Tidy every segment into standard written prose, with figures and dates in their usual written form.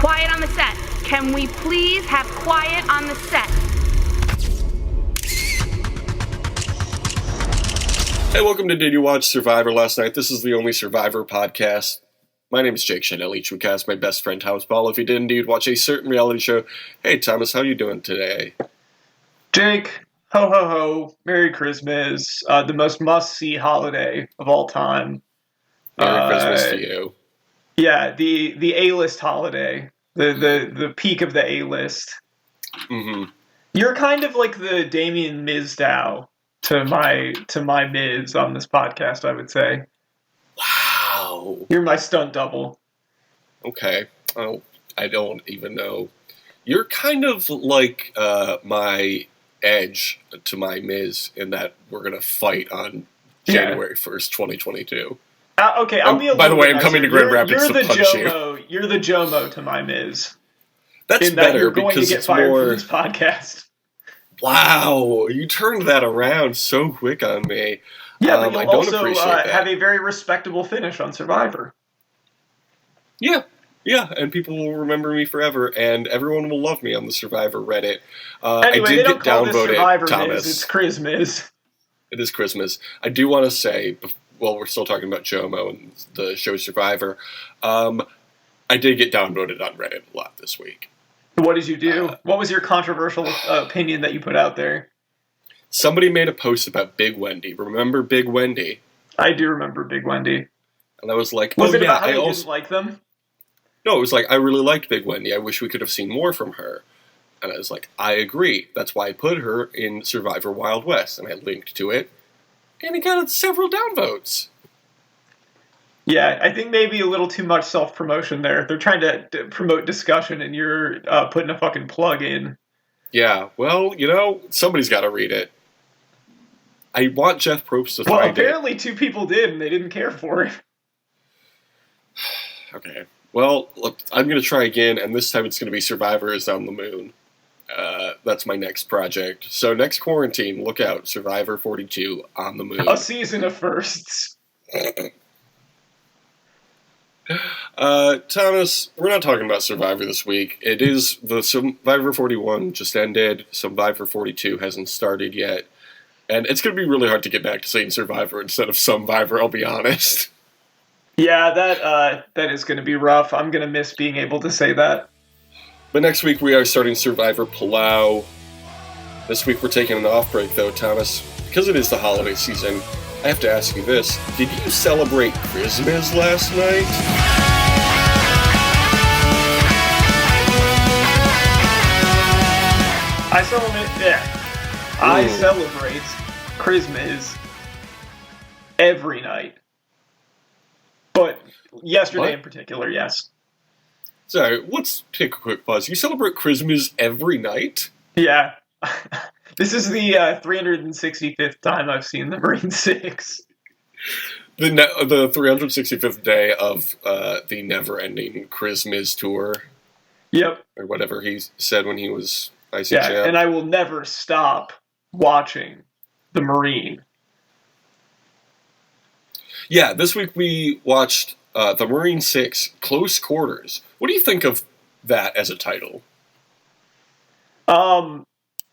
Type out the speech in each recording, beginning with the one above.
Quiet on the set. Can we please have quiet on the set? Hey, welcome to Did You Watch Survivor Last Night? This is the only Survivor podcast. My name is Jake Chanel. Each week I ask my best friend Thomas Paul if he did indeed watch a certain reality show. Hey, Thomas, how you doing today? Jake, ho ho ho, Merry Crizmiz, the most must-see holiday of all time. Merry Christmas to you. Yeah, the A-list holiday, the peak of the A-list. Mm-hmm. You're kind of like the Damien Mizdow to my Miz on this podcast, I would say. Wow. You're my stunt double. Okay. Oh, I don't even know. You're kind of like my Edge to my Miz in that we're going to fight on January 1st, 2022. Okay, I'll be a little By the way, bit I'm coming nicer. to Grand Rapids to punch you. You're the Jomo to my Miz. That's in that better you're going because to get it's fired more... from this podcast. Wow, you turned that around so quick on me. Yeah, but you'll I don't also appreciate that. have a very respectable finish on Survivor. Yeah, and people will remember me forever, and everyone will love me on the Survivor Reddit. Anyway, I did they don't get call this Survivor, downvoted, Thomas. Miz, it's Crizmiz. It is Crizmiz. I do want to say, while we're still talking about Jomo and the show Survivor, I did get downvoted on Reddit a lot this week. What did you do? What was your controversial opinion that you put out there? Somebody made a post about Big Wendy. Remember Big Wendy? I do remember Big Wendy. And I was like, was it yeah, about how you didn't like them? No, it was like, I really liked Big Wendy. I wish we could have seen more from her. And I was like, I agree. That's why I put her in Survivor Wild West. And I linked to it. And it got several downvotes. Yeah, I think maybe a little too much self-promotion there. They're trying to promote discussion, and you're putting a fucking plug in. Yeah, well, somebody's got to read it. I want Jeff Probst to find it. Well, apparently 2 people did, and they didn't care for it. Okay. Well, look, I'm going to try again, and this time it's going to be Survivor is on the Moon. That's my next project. So next quarantine, look out, Survivor 42 on the Moon. A season of firsts. Thomas, we're not talking about Survivor this week. It is the Survivor 41 just ended. Survivor 42 hasn't started yet. And it's going to be really hard to get back to saying Survivor instead of Survivor, I'll be honest. Yeah, that is going to be rough. I'm going to miss being able to say that. But next week we are starting Survivor Palau. This week we're taking an off break though, Thomas. Because it is the holiday season, I have to ask you this. Did you celebrate Crizmiz last night? I celebrate Crizmiz every night. But yesterday in particular, yes. Sorry, let's take a quick pause. You celebrate Crizmiz every night? Yeah. This is the 365th time I've seen the Marine 6. The 365th day of the never-ending Crizmiz tour. Yep. Or whatever he said when he was IC champ. And I will never stop watching the Marine. Yeah, this week we watched the Marine 6, Close Quarters. What do you think of that as a title?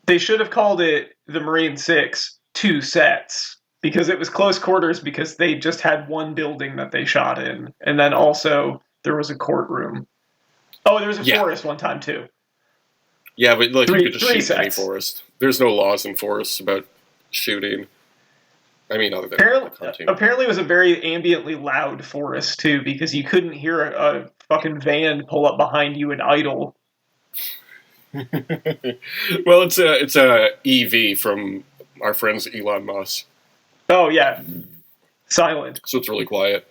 They should have called it the Marine 6, 2 sets. Because it was close quarters because they just had one building that they shot in. And then also there was a courtroom. Oh, there was a forest one time too. Yeah, but like you could just shoot sets. any forest. There's no laws in forests about shooting. I mean, other than apparently it was a very ambiently loud forest too, because you couldn't hear a fucking van pull up behind you and idle. Well, it's a EV from our friends Elon Musk. Oh yeah, silent. So it's really quiet.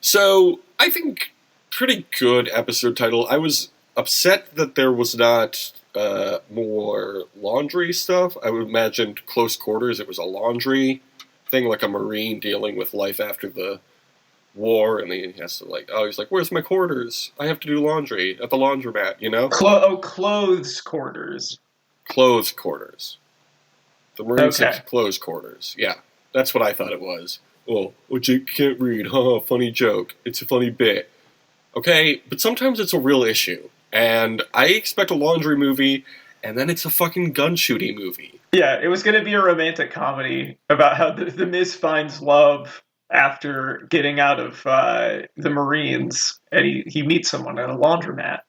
So I think pretty good episode title. I was upset that there was not more laundry stuff. I would imagine Close Quarters. It was a laundry thing, like a Marine dealing with life after the war, and he has to he's like, "Where's my quarters? I have to do laundry at the laundromat." You know? Clothes quarters. Clothes quarters. The Marine 6 clothes quarters. Yeah, that's what I thought it was. Oh, which you can't read. Haha, funny joke. It's a funny bit. Okay? But sometimes it's a real issue. And I expect a laundry movie, and then it's a fucking gun shooting movie. Yeah, it was going to be a romantic comedy about how the Miz finds love after getting out of the Marines, and he meets someone at a laundromat.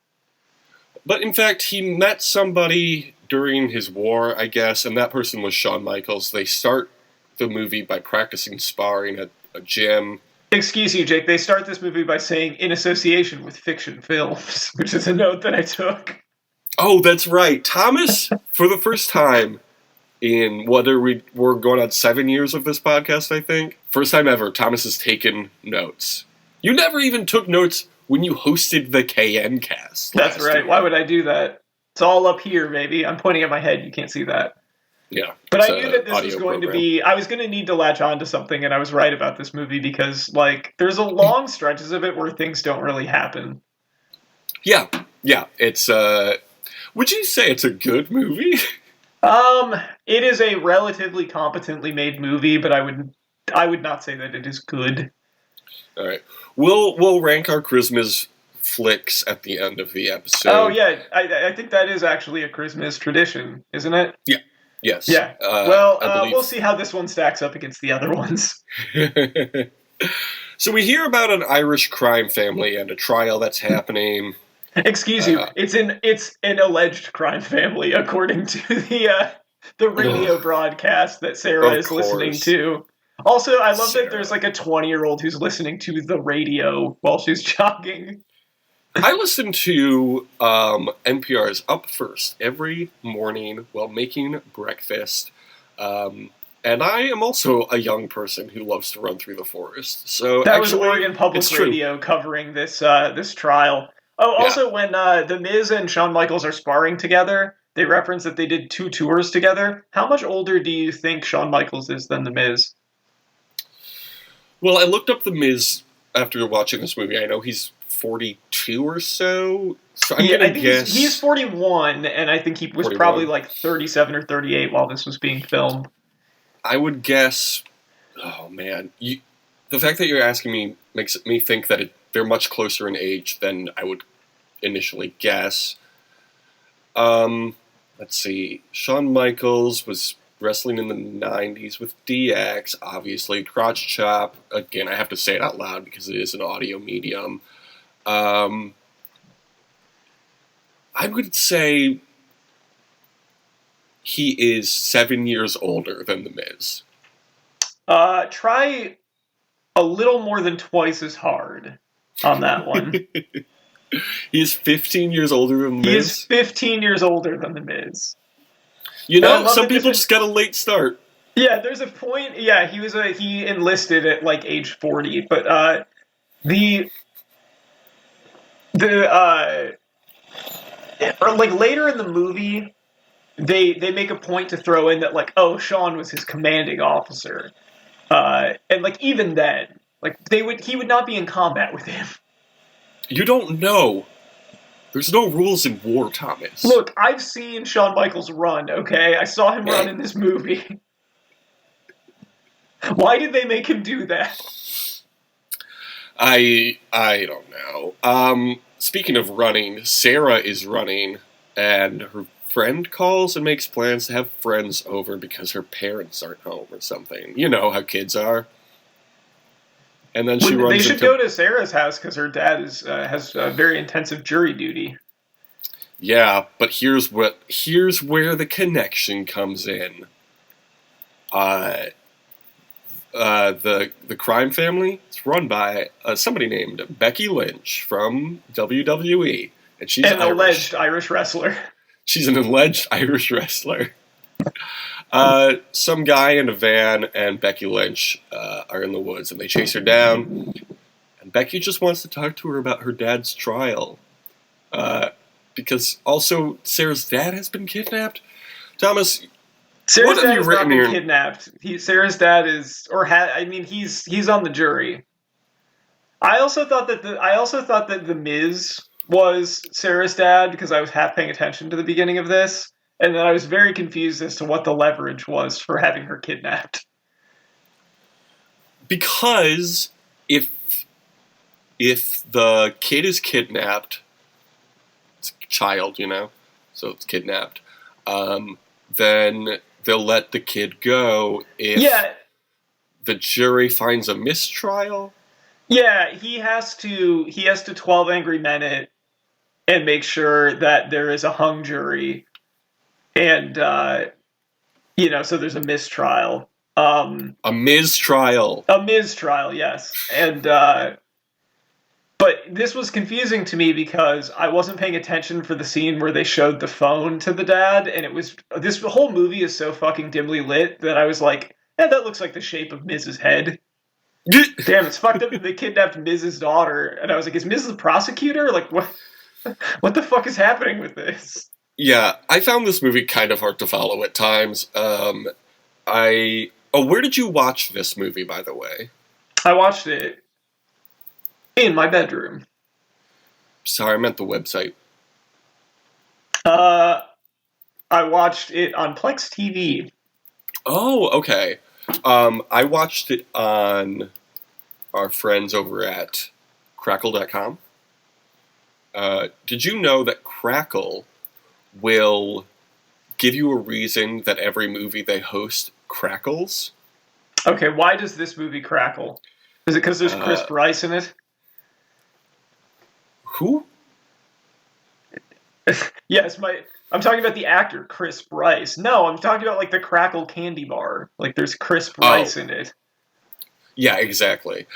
But in fact, he met somebody during his war, I guess, and that person was Shawn Michaels. They start the movie by practicing sparring at a gym. Excuse you, Jake. They start this movie by saying in association with fiction films, which is a note that I took. Oh, that's right. Thomas, for the first time in we're going on 7 years of this podcast, I think. First time ever, Thomas has taken notes. You never even took notes when you hosted the KN cast. That's right. Year. Why would I do that? It's all up here, baby. I'm pointing at my head. You can't see that. Yeah. But I knew that this was going to be... I was going to need to latch on to something, and I was right about this movie because, like, there's a long stretches of it where things don't really happen. Yeah. Yeah. It's, would you say it's a good movie? It is a relatively competently made movie, but I would not say that it is good. All right. We'll rank our Crizmiz flicks at the end of the episode. Oh, yeah. I think that is actually a Crizmiz tradition, isn't it? Yeah. Yes. Yeah. We'll see how this one stacks up against the other ones. So we hear about an Irish crime family and a trial that's happening. Excuse you. It's an alleged crime family, according to the radio broadcast that Sarah is listening to. Also, I love that there's like a 20-year-old who's listening to the radio while she's jogging. I listen to NPR's Up First every morning while making breakfast. And I am also a young person who loves to run through the forest. So that was Oregon Public Radio covering this trial. Oh, also, when The Miz and Shawn Michaels are sparring together, they reference that they did 2 tours together. How much older do you think Shawn Michaels is than The Miz? Well, I looked up The Miz after watching this movie. I know he's 42 or so. So I'm going to guess... He's 41, and I think he was 41. Probably like 37 or 38 while this was being filmed. I would guess... Oh, man. The fact that you're asking me makes me think that they're much closer in age than I would initially guess. Let's see. Shawn Michaels was wrestling in the 90s with DX, obviously. Crotch Chop. Again, I have to say it out loud because it is an audio medium. I would say he is 7 years older than The Miz. Try a little more than twice as hard on that one. He is 15 years older than The Miz? He is 15 years older than The Miz. You know, some people just got a late start. Yeah, there's a point. Yeah, he enlisted at like age 40, but or like later in the movie, they make a point to throw in that like, oh, Shawn was his commanding officer, and like even then, like he would not be in combat with him. You don't know. There's no rules in war, Thomas. Look, I've seen Shawn Michaels run, okay? I saw him run in this movie. Why did they make him do that? I don't know. Speaking of running, Sarah is running, and her friend calls and makes plans to have friends over because her parents aren't home or something. You know how kids are. And then she runs. They should go to Sarah's house because her dad has very intensive jury duty. Yeah, but here's where the connection comes in. The crime family is run by somebody named Becky Lynch from WWE, and she's an alleged Irish wrestler. She's an alleged Irish wrestler. Some guy in a van and Becky Lynch are in the woods, and they chase her down. And Becky just wants to talk to her about her dad's trial. Because also Sarah's dad has been kidnapped. Thomas, Sarah's dad has not been kidnapped. Sarah's dad is, he's on the jury. I also thought that the Miz was Sarah's dad because I was half paying attention to the beginning of this. And then I was very confused as to what the leverage was for having her kidnapped. Because if if the kid is kidnapped, it's a child, so it's kidnapped, then they'll let the kid go if the jury finds a mistrial. Yeah, he has to 12 Angry Men it and make sure that there is a hung jury, and so there's a mistrial. A mistrial. A mistrial, yes. And but this was confusing to me because I wasn't paying attention for the scene where they showed the phone to the dad, and this whole movie is so fucking dimly lit that I was like, that looks like the shape of Miz's head. Damn, it's fucked up that they kidnapped Miz's daughter. And I was like, is Miz the prosecutor? Like, what the fuck is happening with this? Yeah, I found this movie kind of hard to follow at times. Where did you watch this movie, by the way? I watched it in my bedroom. Sorry, I meant the website. I watched it on Plex TV. Oh, okay. I watched it on our friends over at Crackle.com. Did you know that Crackle will give you a reason that every movie they host crackles? Okay, why does this movie crackle? Is it because there's Chris Bryce in it? Who? Yes, I'm talking about the actor, Chris Bryce. No, I'm talking about, like, the Crackle candy bar. Like, there's Chris Bryce in it. Yeah, exactly.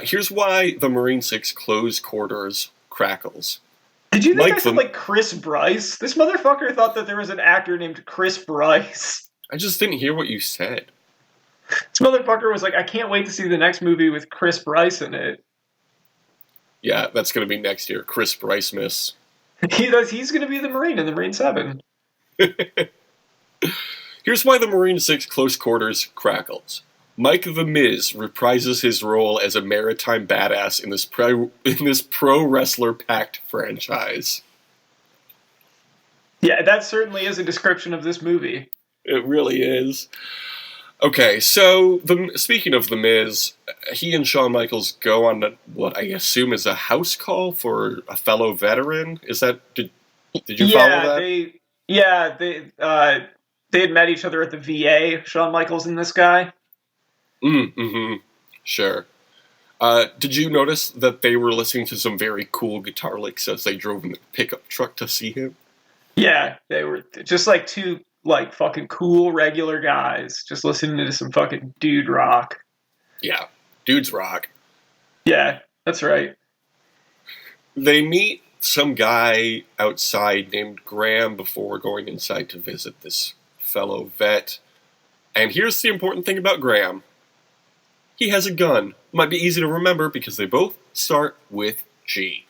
Here's why the Marine 6 close quarters crackles. Did you think I said, like, Chris Bryce? This motherfucker thought that there was an actor named Chris Bryce. I just didn't hear what you said. This motherfucker was like, I can't wait to see the next movie with Chris Bryce in it. Yeah, that's going to be next year. Chris Crizmiz. He's going to be the Marine in the Marine 7. Here's why the Marine 6 close quarters crackles. Mike the Miz reprises his role as a maritime badass in this pro wrestler packed franchise. Yeah, that certainly is a description of this movie. It really is. Okay, so speaking of the Miz, he and Shawn Michaels go on what I assume is a house call for a fellow veteran. Is that did you follow that? They had met each other at the VA. Shawn Michaels and this guy. Sure. Did you notice that they were listening to some very cool guitar licks as they drove in the pickup truck to see him? Yeah, they were just like two like fucking cool regular guys just listening to some fucking dude rock. Yeah, dudes rock. Yeah, that's right. They meet some guy outside named Graham before going inside to visit this fellow vet. And here's the important thing about Graham. He has a gun. Might be easy to remember because they both start with G.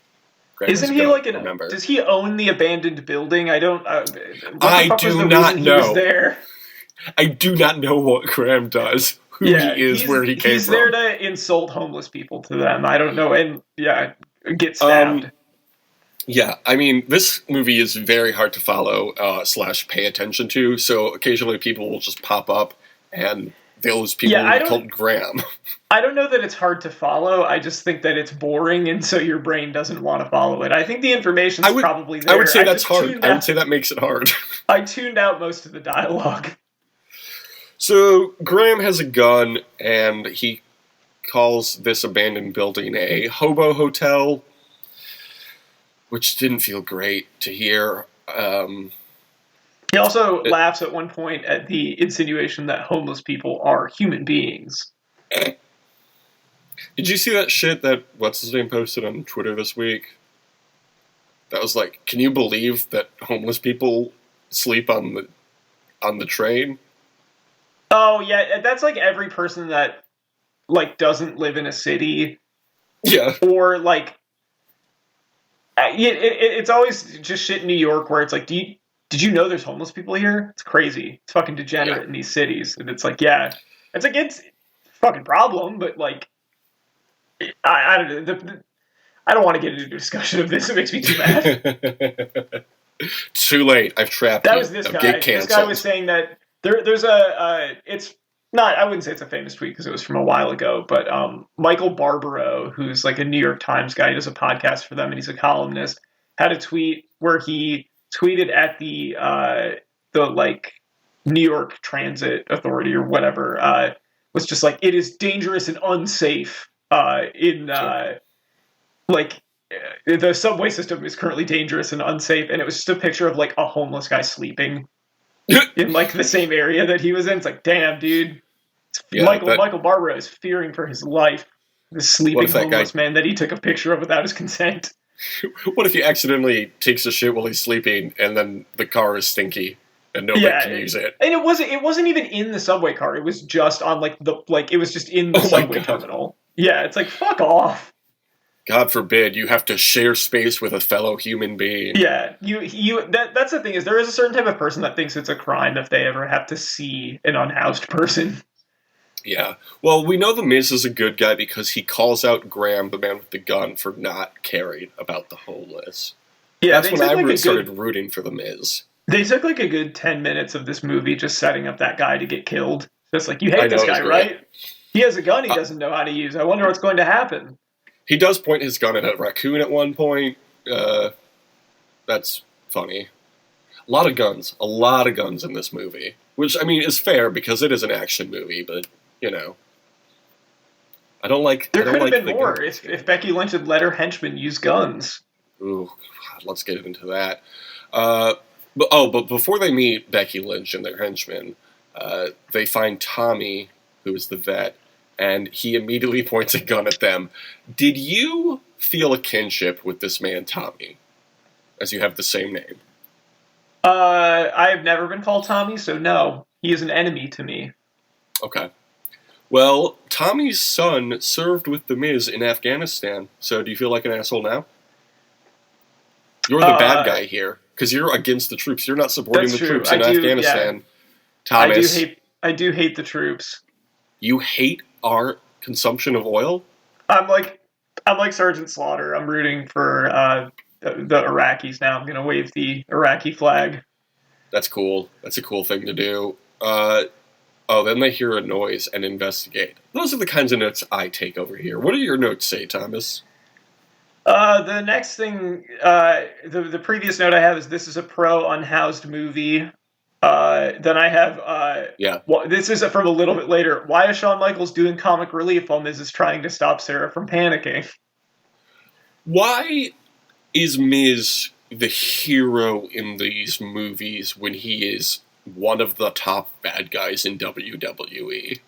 Graham Isn't he like does he own the abandoned building? I don't. I do not know. He was there? I do not know what Graham does. Who he is, where he came from. He's there to insult homeless people to them. I don't know, and get stabbed. Yeah, I mean, this movie is very hard to follow / pay attention to. So occasionally people will just pop up, and those people are called Graham. I don't know that it's hard to follow. I just think that it's boring, and so your brain doesn't want to follow it. I think the information's probably there. I would say that's hard. I would say that makes it hard. I tuned out most of the dialogue. So Graham has a gun, and he calls this abandoned building a hobo hotel, which didn't feel great to hear. He also laughs at one point at the insinuation that homeless people are human beings. Did you see that shit that what's-his-name posted on Twitter this week? That was like, can you believe that homeless people sleep on the train? Oh, yeah, that's like every person that like doesn't live in a city. Yeah. Or like it's always just shit in New York where it's like, did you know there's homeless people here? It's crazy. It's fucking degenerate in these cities. And it's like, it's like, it's a fucking problem, but like, I don't know. I don't want to get into a discussion of this. It makes me too mad. Too late. I've trapped you. That you. was this guy. This guy was saying that there's it's not, I wouldn't say it's a famous tweet because it was from a while ago, but Michael Barbaro, who's like a New York Times guy, he does a podcast for them and he's a columnist, had a tweet where he tweeted at the like New York Transit Authority or whatever, was just like, it is dangerous and unsafe in like the subway system is currently dangerous and unsafe, and it was just a picture of like a homeless guy sleeping in like the same area that he was in. It's like, damn, dude. Yeah, Michael Barbaro is fearing for his life. The sleeping homeless man that he took a picture of without his consent. What if he accidentally takes a shit while he's sleeping, and then the car is stinky and nobody can use it? And it wasn't even in the subway car. It was just on it was just in the subway terminal. Yeah, it's like, fuck off. God forbid you have to share space with a fellow human being. Yeah, that's the thing, is there is a certain type of person that thinks it's a crime if they ever have to see an unhoused person. Yeah. Well, we know The Miz is a good guy because he calls out Graham, the man with the gun, for not caring about the homeless. Yeah, that's when I started rooting for The Miz. They took like a good 10 minutes of this movie just setting up that guy to get killed. Just like, you hate this guy, right? He has a gun he doesn't know how to use. I wonder what's going to happen. He does point his gun at a raccoon at one point. That's funny. A lot of guns in this movie. Which, I mean, is fair because it is an action movie, but, you know. I don't like... There could have been more if Becky Lynch had let her henchmen use guns. Ooh, God, let's get into that. But before they meet Becky Lynch and their henchmen, they find Tommy, who is the vet, and he immediately points a gun at them. Did you feel a kinship with this man, Tommy, as you have the same name? I have never been called Tommy, so no. He is an enemy to me. Okay. Well, Tommy's son served with The Miz in Afghanistan, so do you feel like an asshole now? You're the bad guy here, because you're against the troops. You're not supporting the troops in Afghanistan. Yeah. Thomas. I do hate the troops. You hate our consumption of oil? I'm like Sergeant Slaughter. I'm rooting for the Iraqis now. I'm going to wave the Iraqi flag. That's cool. That's a cool thing to do. Then they hear a noise and investigate. Those are the kinds of notes I take over here. What do your notes say, Thomas? The next thing, the previous note I have is this is a pro-unhoused movie. Then I have, this is from a little bit later. Why is Shawn Michaels doing comic relief while Miz is trying to stop Sarah from panicking? Why is Miz the hero in these movies when he is one of the top bad guys in WWE?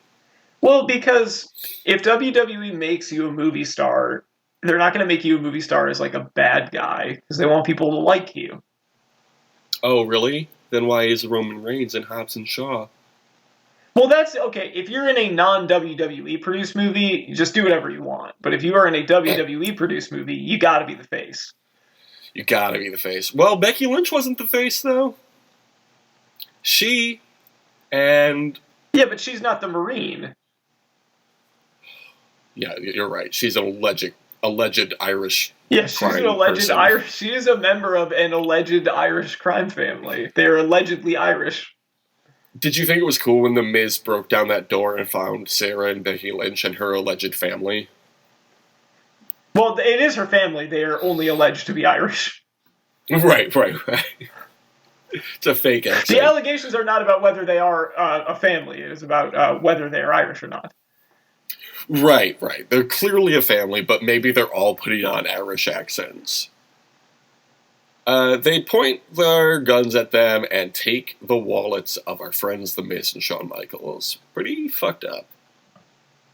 Well, because if WWE makes you a movie star, they're not going to make you a movie star as like a bad guy because they want people to like you. Oh, really? Then why is Roman Reigns in Hobbs and Shaw? Well, that's okay. If you're in a non-WWE produced movie, you just do whatever you want. But if you are in a WWE produced movie, you got to be the face. You got to be the face. Well, Becky Lynch wasn't the face, though. Yeah, but she's not the Marine. Yeah, you're right. She's an alleged Irish. Yeah, she's an alleged Irish. She is a member of an alleged Irish crime family. They are allegedly Irish. Did you think it was cool when The Miz broke down that door and found Sarah and Becky Lynch and her alleged family? Well, it is her family. They are only alleged to be Irish. Right. It's a fake accent. The allegations are not about whether they are a family. It is about whether they are Irish or not. Right. They're clearly a family, but maybe they're all putting on Irish accents. They point their guns at them and take the wallets of our friends, The Miz and Shawn Michaels. Pretty fucked up.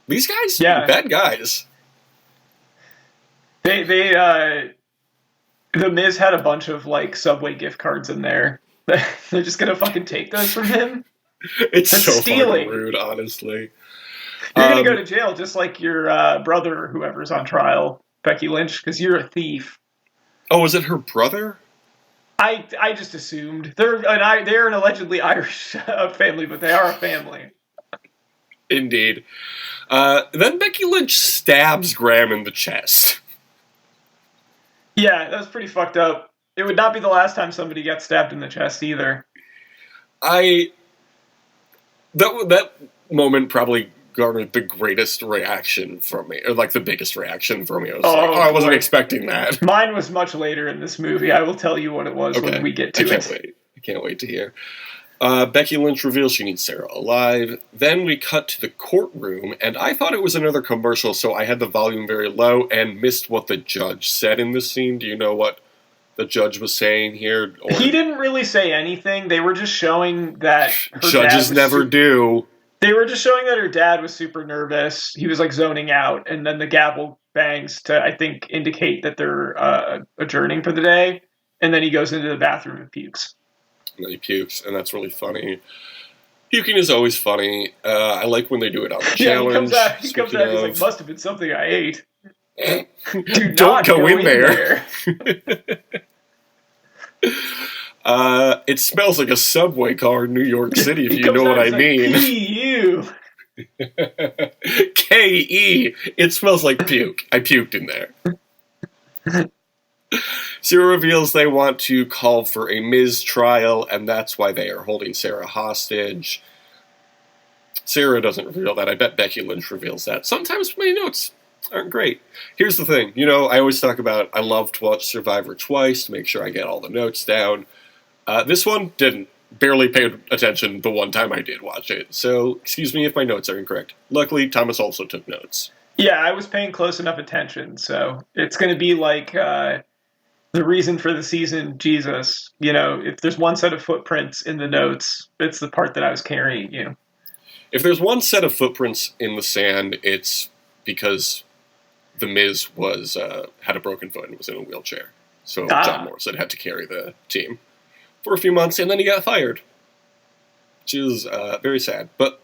These guys, bad guys. The Miz had a bunch of like Subway gift cards in there. They're just gonna fucking take those from him. That's so stealing. Fucking rude, honestly. You're gonna go to jail just like your brother or whoever's on trial, Becky Lynch, because you're a thief. Oh, is it her brother? I just assumed they're an allegedly Irish family, but they are a family. Indeed. Then Becky Lynch stabs Graham in the chest. Yeah, that was pretty fucked up. It would not be the last time somebody got stabbed in the chest either. That moment probably garnered the greatest reaction from me, or like the biggest reaction from me. I was I wasn't boy. expecting that. Mine was much later in this movie. I will tell you what it was when we get to it. I can't wait to hear. Becky Lynch reveals she needs Sarah alive. Then we cut to the courtroom, and I thought it was another commercial, so I had the volume very low and missed what the judge said in this scene. Do you know what the judge was saying here? Or... He didn't really say anything. They were just showing that her judges never do. They were just showing that her dad was super nervous. He was like zoning out, and then the gavel bangs to, I think, indicate that they're adjourning for the day. And then he goes into the bathroom and pukes. And then he pukes, and that's really funny. Puking is always funny. I like when they do it on the challenge. He comes out, he's like, must have been something I ate. Don't go in there. It smells like a subway car in New York City, if you know what I mean. P-U. K-E. It smells like puke. I puked in there. Sarah reveals they want to call for a Miz trial, and that's why they are holding Sarah hostage. Sarah doesn't reveal that. I bet Becky Lynch reveals that. Sometimes my notes aren't great. Here's the thing. You know, I always talk about I love to watch Survivor twice to make sure I get all the notes down. This one didn't. Barely paid attention the one time I did watch it. So, excuse me if my notes are incorrect. Luckily, Thomas also took notes. Yeah, I was paying close enough attention. So, it's going to be like the reason for the season, Jesus. You know, if there's one set of footprints in the notes, it's the part that I was carrying you. If there's one set of footprints in the sand, it's because The Miz had a broken foot and was in a wheelchair. So John Morrison had to carry the team for a few months, and then he got fired, which is very sad. But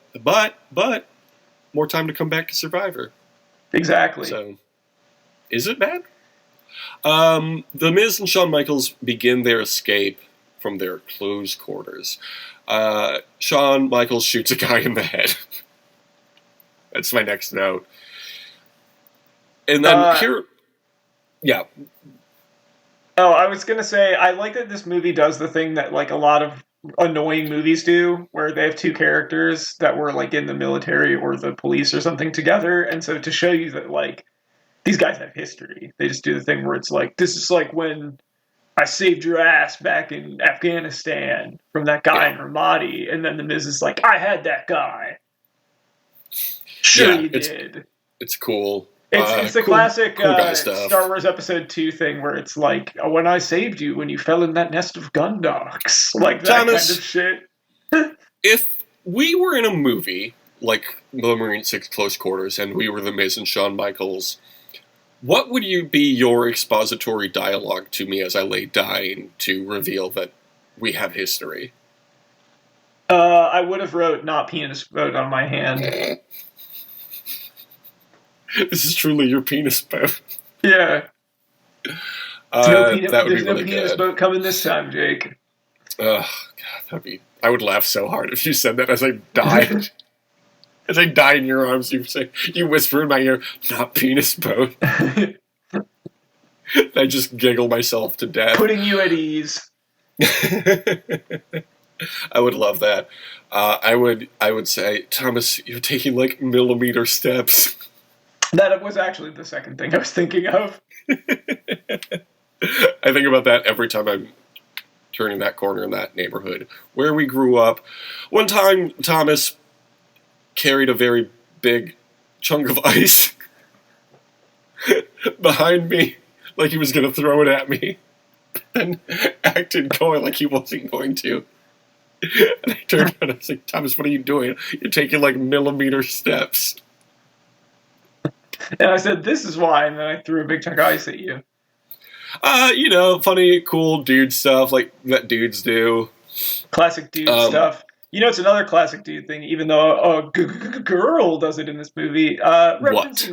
more time to come back to Survivor. Exactly. So, is it bad? The Miz and Shawn Michaels begin their escape from their close quarters. Shawn Michaels shoots a guy in the head. That's my next note. And then yeah. Oh, I was going to say, I like that this movie does the thing that, like, a lot of annoying movies do, where they have two characters that were, like, in the military or the police or something together, and so to show you that, like, these guys have history, they just do the thing where it's like, this is like when I saved your ass back in Afghanistan from that guy in Ramadi, and then the Miz is like, I had that guy. Sure you did. It's cool. It's the classic Star Wars Episode 2 thing where it's like, when I saved you when you fell in that nest of Gundocks. Like that Thomas, kind of shit. If we were in a movie like The Marine 6 Close Quarters and we were the Miz and Shawn Michaels, what would be your expository dialogue to me as I lay dying to reveal that we have history? I would have wrote "not penis boat" on my hand. This is truly your penis boat. Yeah. There's no penis boat coming this time, Jake. God, I would laugh so hard if you said that as I died. As I die in your arms, you whisper in my ear, "Not penis boat." I just giggle myself to death. Putting you at ease. I would love that. I would say, Thomas, you're taking like millimeter steps. That was actually the second thing I was thinking of. I think about that every time I'm turning that corner in that neighborhood where we grew up. One time, Thomas carried a very big chunk of ice behind me like he was going to throw it at me and acted coy like he wasn't going to. And I turned around and I was like, Thomas, what are you doing? You're taking like millimeter steps. And I said, this is why, and then I threw a big chunk of ice at you. Funny, cool dude stuff like that dudes do. Classic dude stuff. You know, it's another classic dude thing, even though a girl does it in this movie. Referencing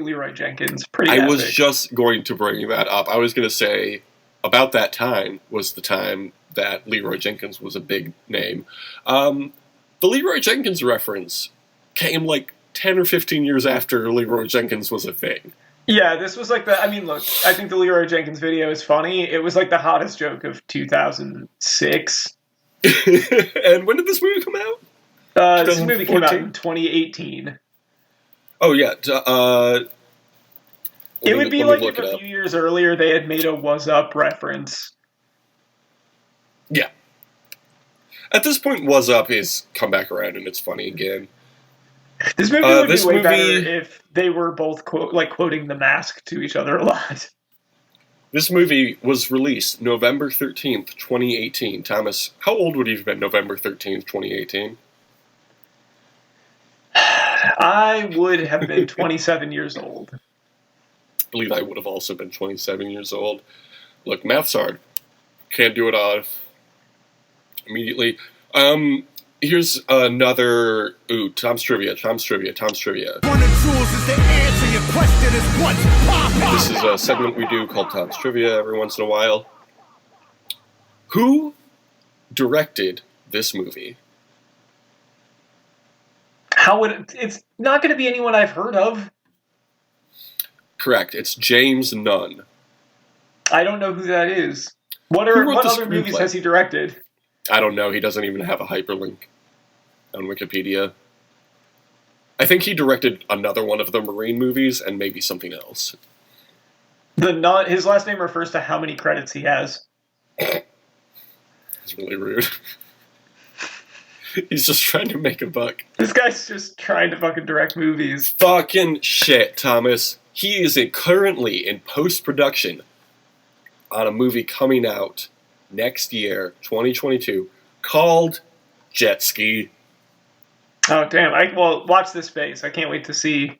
Leroy Jenkins. Pretty epic. I was just going to bring that up. I was going to say, about that time was the time that Leroy Jenkins was a big name. The Leroy Jenkins reference came like 10 or 15 years after Leroy Jenkins was a thing. Yeah, this was like look, I think the Leroy Jenkins video is funny. It was like the hottest joke of 2006. And when did this movie come out? This movie came out in 2018. Oh, yeah. It would be like if a few years earlier they had made a "Was Up" reference. Yeah. At this point, "Was Up" is come back around and it's funny again. This movie would be way better if they were both quoting The Mask to each other a lot. This movie was released November 13th, 2018. Thomas, how old would you have been November 13th, 2018? I would have been 27 years old. I believe I would have also been 27 years old. Look, math's hard. Can't do it off immediately. Here's another... Ooh, Tom's Trivia. This is a segment we do called Tom's Trivia every once in a while. Who directed this movie? It's not going to be anyone I've heard of. Correct. It's James Nunn. I don't know who that is. What other movies has he directed? I don't know. He doesn't even have a hyperlink on Wikipedia. I think he directed another one of the Marine movies and maybe something else. His last name refers to how many credits he has. It's really rude. He's just trying to make a buck. This guy's just trying to fucking direct movies. Fucking shit, Thomas. He is currently in post-production on a movie coming out next year, 2022, called Jet Ski. Oh, damn. Well, watch this space. I can't wait to see.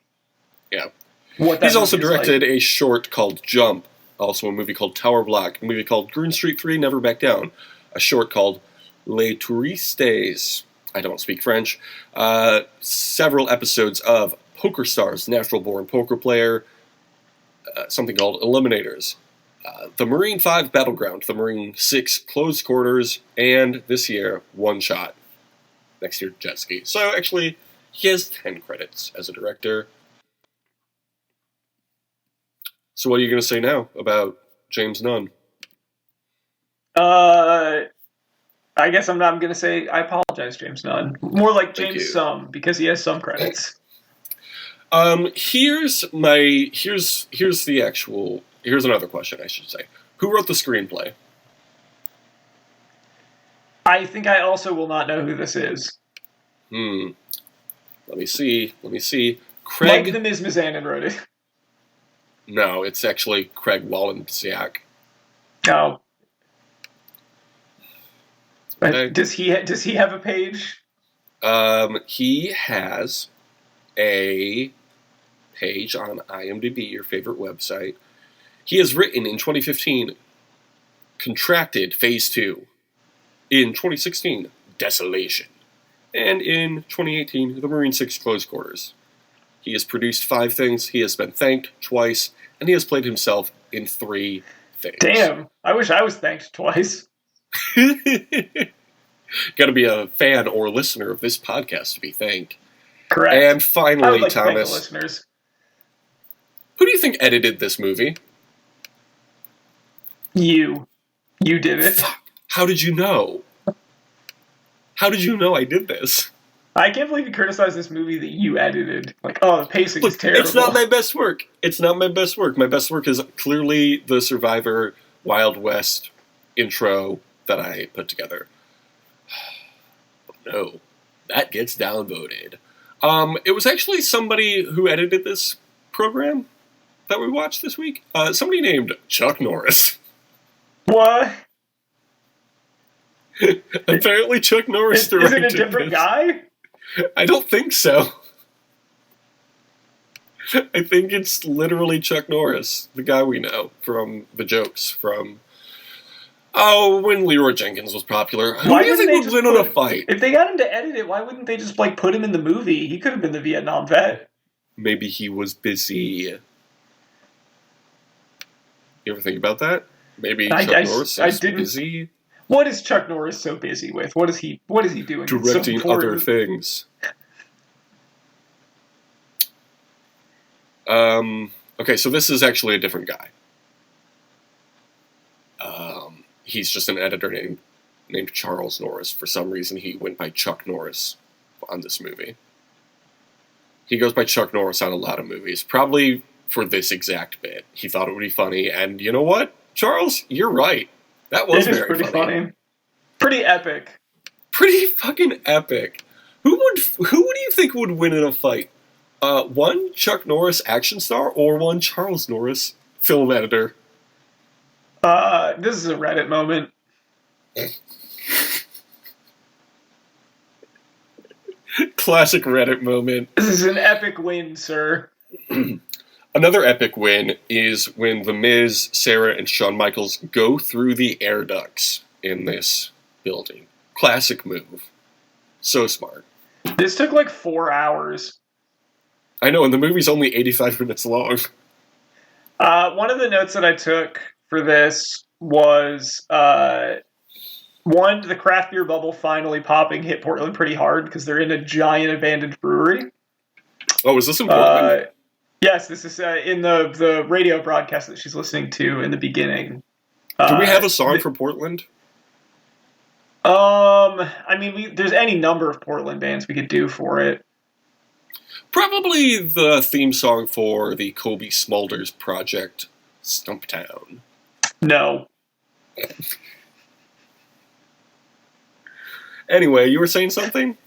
Yeah. What that He's also directed like. a short called Jump, also a movie called Tower Block, a movie called Green Street 3, Never Back Down, a short called Les Touristes. I don't speak French. Several episodes of Poker Stars, Natural Born Poker Player, something called Eliminators, the Marine 5 Battleground, the Marine 6 Close Quarters, and this year, One Shot. Next year, Jet Ski. So actually, he has 10 credits as a director. So what are you going to say now about James Nunn? I guess I'm going to say I apologize, James Nunn. More like James Some, because he has some credits. Here's another question, I should say. Who wrote the screenplay? I think I also will not know who this is. Let me see. Craig... Mike the Miz Mizanin wrote it. No, it's actually Craig Wallensiak. Oh. Okay. Does he have a page? He has a page on IMDb, your favorite website. He has written in 2015, Contracted Phase 2. In 2016, Desolation. And in 2018, The Marine 6 Close Quarters. He has produced 5 things, he has been thanked twice, and he has played himself in 3 things. Damn, I wish I was thanked twice. Gotta be a fan or listener of this podcast to be thanked. Correct. And finally, Thomas, thank the listeners. Who do you think edited this movie? You did it. Fuck. How did you know? How did you know I did this? I can't believe you criticized this movie that you edited. Like, oh, the pacing is terrible. It's not my best work. My best work is clearly the Survivor Wild West intro that I put together. No, that gets downvoted. It was actually somebody who edited this program that we watched this week. Somebody named Chuck Norris. What? Apparently Chuck Norris directed this. Is it a different guy? I don't think so. I think it's literally Chuck Norris, the guy we know from the jokes from... Oh, when Leroy Jenkins was popular. Who do you think would win on a fight? If they got him to edit it, why wouldn't they just put him in the movie? He could have been the Vietnam vet. Maybe he was busy. You ever think about that? Maybe Chuck Norris is busy. What is Chuck Norris so busy with? What is he doing? Directing other things. Okay, so this is actually a different guy. He's just an editor named Charles Norris. For some reason, he went by Chuck Norris on this movie. He goes by Chuck Norris on a lot of movies, probably for this exact bit. He thought it would be funny, and you know what, Charles? You're right. That was very pretty funny. Pretty epic. Pretty fucking epic. Who do you think would win in a fight? One Chuck Norris action star or one Charles Norris film editor? This is a Reddit moment. Classic Reddit moment. This is an epic win, sir. Another epic win is when The Miz, Sarah, and Shawn Michaels go through the air ducts in this building. Classic move. So smart. This took like 4 hours. I know, and the movie's only 85 minutes long. One of the notes that I took for this was, one, the craft beer bubble finally popping hit Portland pretty hard because they're in a giant abandoned brewery. Oh, is this in Portland? Yes, this is in the radio broadcast that she's listening to in the beginning. Do we have a song for Portland? I mean, there's any number of Portland bands we could do for it. Probably the theme song for the Kobe Smulders project, Stumptown. No. Anyway, you were saying something?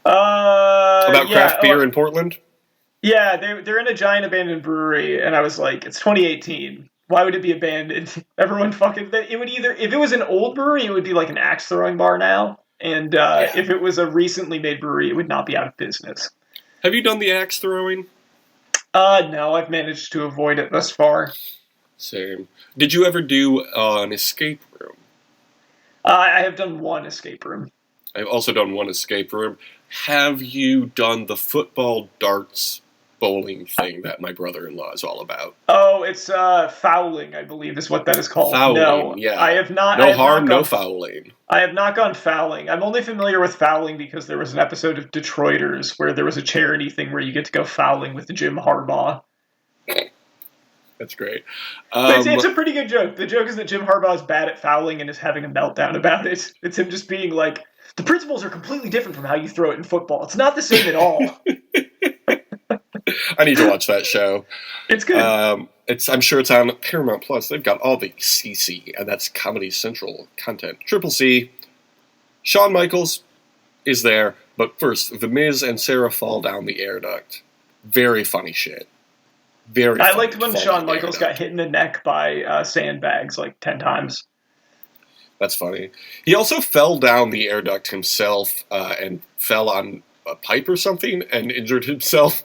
About craft beer in Portland? Yeah, they're in a giant abandoned brewery, and I was like, it's 2018. Why would it be abandoned? Everyone fucking... It would either... If it was an old brewery, it would be like an axe-throwing bar now. And if it was a recently made brewery, it would not be out of business. Have you done the axe throwing? No, I've managed to avoid it thus far. Same. Did you ever do an escape room? I have done one escape room. I've also done one escape room. Have you done the football darts bowling thing that my brother-in-law is all about? Oh, it's fouling, I believe is what that is called. Fouling, no, yeah. I have not. No harm, no fouling. I have not gone fouling. I'm only familiar with fouling because there was an episode of Detroiters where there was a charity thing where you get to go fouling with Jim Harbaugh. That's great. It's a pretty good joke. The joke is that Jim Harbaugh is bad at fouling and is having a meltdown about it. It's him just being like, the principles are completely different from how you throw it in football. It's not the same at all. I need to watch that show. It's good. I'm sure it's on Paramount Plus. They've got all the CC, and that's Comedy Central content. Triple C. Shawn Michaels is there, but first, The Miz and Sarah fall down the air duct. Very funny shit. I liked when Shawn Michaels got hit in the neck by sandbags like 10 times. That's funny. He also fell down the air duct himself and fell on a pipe or something and injured himself.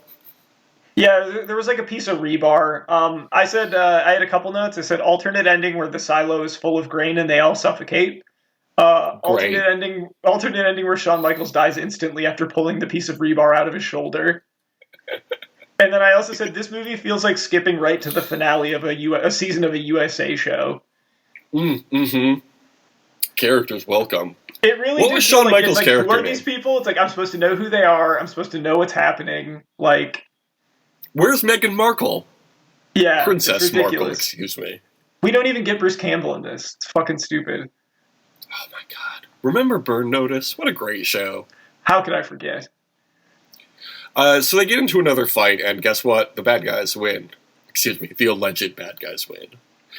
Yeah, there was like a piece of rebar. I said, I had a couple notes. I said alternate ending where the silo is full of grain and they all suffocate. Alternate ending where Shawn Michaels dies instantly after pulling the piece of rebar out of his shoulder. And then I also said this movie feels like skipping right to the finale of a season of a USA show. Mm-hmm. Characters welcome. It really. What was Shawn Michaels' character? Who are these people? It's like I'm supposed to know who they are. I'm supposed to know what's happening. Like, where's Meghan Markle? Yeah, Princess Markle. Excuse me. We don't even get Bruce Campbell in this. It's fucking stupid. Oh my god! Remember Burn Notice? What a great show. How could I forget? So they get into another fight, and guess what? The bad guys win. Excuse me, the alleged bad guys win.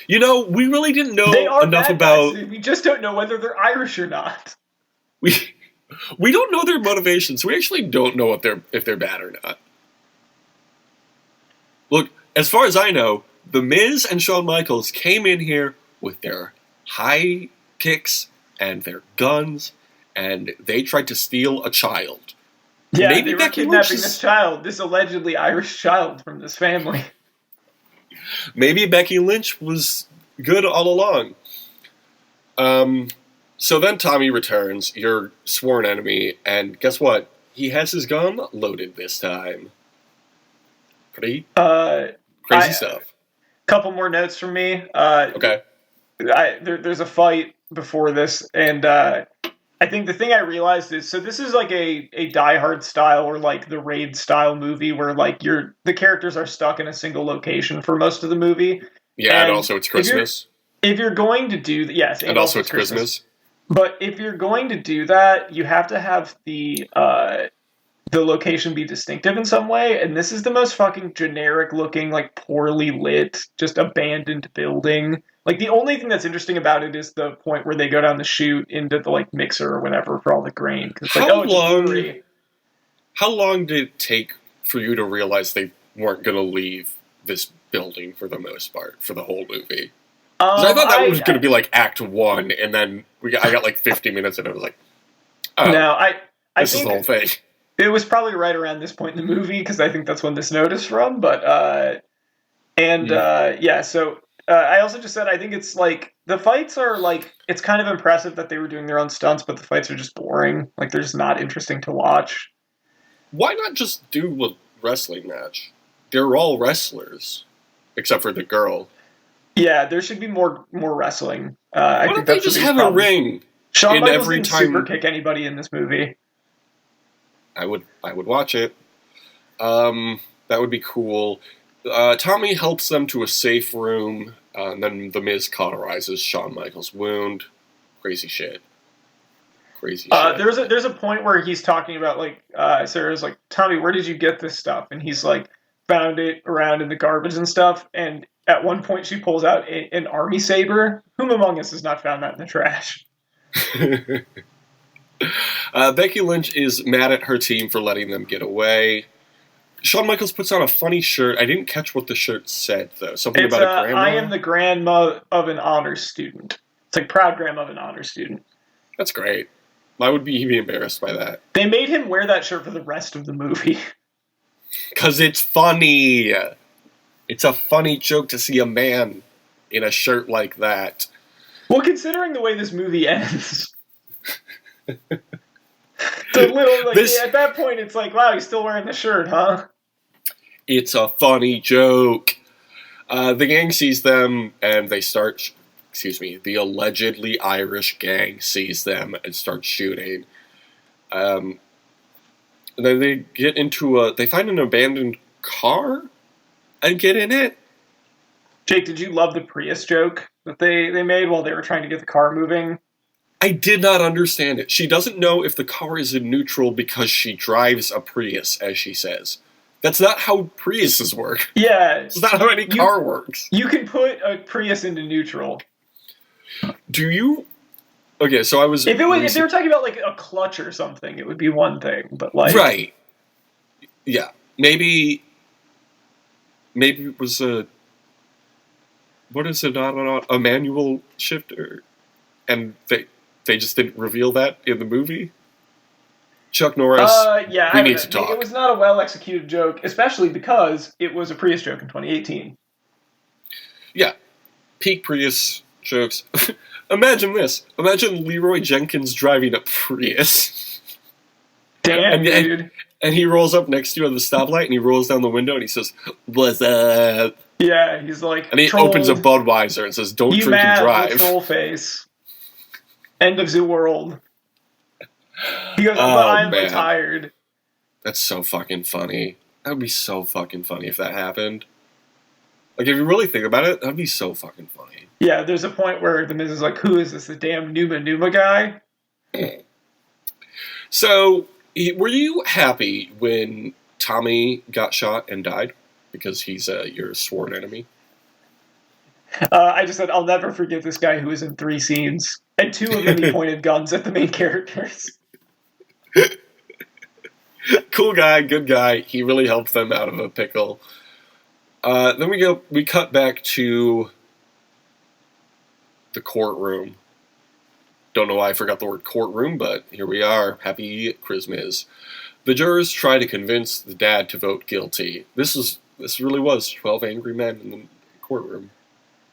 You know, we really didn't know enough about... We just don't know whether they're Irish or not. We don't know their motivations. We actually don't know if they're bad or not. Look, as far as I know, The Miz and Shawn Michaels came in here with their high kicks and their guns, and they tried to steal a child. Yeah, maybe they were kidnapping this child, this allegedly Irish child from this family. Maybe Becky Lynch was good all along. So then Tommy returns, your sworn enemy, and guess what? He has his gun loaded this time. Pretty crazy stuff. Couple more notes from me. Okay. There's a fight before this, and I think the thing I realized is, so this is like a Die Hard style or like the Raid style movie where like the characters are stuck in a single location for most of the movie. Yeah, and also it's Crizmiz. If you're going to do yes, and also it's Crizmiz. But if you're going to do that, you have to have the the location be distinctive in some way, and this is the most fucking generic looking, like poorly lit, just abandoned building. Like the only thing that's interesting about it is the point where they go down the chute into the like mixer or whatever for all the grain. Because it's like, How oh, it's just long? brewery. How long did it take for you to realize they weren't going to leave this building for the most part for the whole movie? 'Cause I thought that was going to be like Act 1, and then I got like 50 minutes, and I was like, oh, no, I this is think the whole thing. it was probably right around this point in the movie because I think that's when this note is from. But yeah, so I also just said I think it's like the fights are like it's kind of impressive that they were doing their own stunts, but the fights are just boring. Like they're just not interesting to watch. Why not just do a wrestling match? They're all wrestlers, except for the girl. Yeah, there should be more wrestling. Why don't they just have a ring? Shawn in Michaels every didn't time super kick anybody in this movie. I would watch it. That would be cool. Tommy helps them to a safe room, and then the Miz cauterizes Shawn Michaels' wound. Crazy shit. Crazy shit. There's a point where he's talking about like Sarah's like, Tommy, where did you get this stuff? And he's like, found it around in the garbage and stuff. And at one point, she pulls out an army saber. Whom among us has not found that in the trash? Becky Lynch is mad at her team for letting them get away. Shawn Michaels puts on a funny shirt. I didn't catch what the shirt said, though. Something about a grandma? I am the grandma of an honors student. It's like proud grandma of an honors student. That's great. Why would he be embarrassed by that? They made him wear that shirt for the rest of the movie. Because it's funny. It's a funny joke to see a man in a shirt like that. Well, considering the way this movie ends... So little, like, at that point, it's like, wow, he's still wearing the shirt, huh? It's a funny joke. The gang sees them, and they start... the allegedly Irish gang sees them and starts shooting. And then they get into they find an abandoned car and get in it. Jake, did you love the Prius joke that they made while they were trying to get the car moving? I did not understand it. She doesn't know if the car is in neutral because she drives a Prius, as she says. That's not how Priuses work. Yeah. It's not how any car works. You can put a Prius into neutral. Do you? Okay, so I was... If they were talking about, like, a clutch or something, it would be one thing, but, like... Right. Yeah. Maybe it was a... What is it? A manual shifter? And they just didn't reveal that in the movie? Chuck Norris, we need to talk. It was not a well-executed joke, especially because it was a Prius joke in 2018. Yeah. Peak Prius jokes. Imagine this. Imagine Leroy Jenkins driving a Prius. Damn, dude. And he rolls up next to you on the stoplight, and he rolls down the window, and he says, "What's up?" Yeah, he's like... And he opens a Budweiser and says, "Don't drink and drive." Troll face. End of the world. He goes, but I'm retired. That's so fucking funny. That would be so fucking funny if that happened. Like, if you really think about it, that would be so fucking funny. Yeah, there's a point where the Miz is like, who is this, the damn Numa guy? So, were you happy when Tommy got shot and died? Because he's your sworn enemy? I just said, I'll never forget this guy who was in 3 scenes. And 2 of them he pointed guns at the main characters. Cool guy, good guy. He really helped them out of a pickle. Then we cut back to the courtroom. Don't know why I forgot the word courtroom, but here we are. Happy Crizmiz. The jurors try to convince the dad to vote guilty. This really was 12 Angry Men in the courtroom.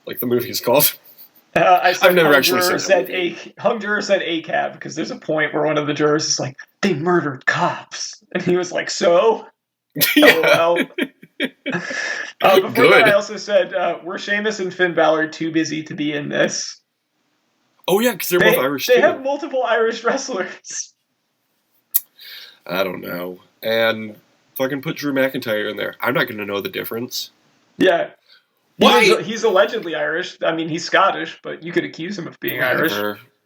Like the movie's called. I've never actually seen it. Hung juror said ACAB because there's a point where one of the jurors is like, they murdered cops. And he was like, so? Yeah. Before that, I also said, were Sheamus and Finn Balor too busy to be in this? Oh, yeah, because they're both Irish, They have multiple Irish wrestlers. I don't know. And fucking put Drew McIntyre in there. I'm not going to know the difference. Yeah. Why? He's allegedly Irish. I mean, he's Scottish, but you could accuse him of being Irish.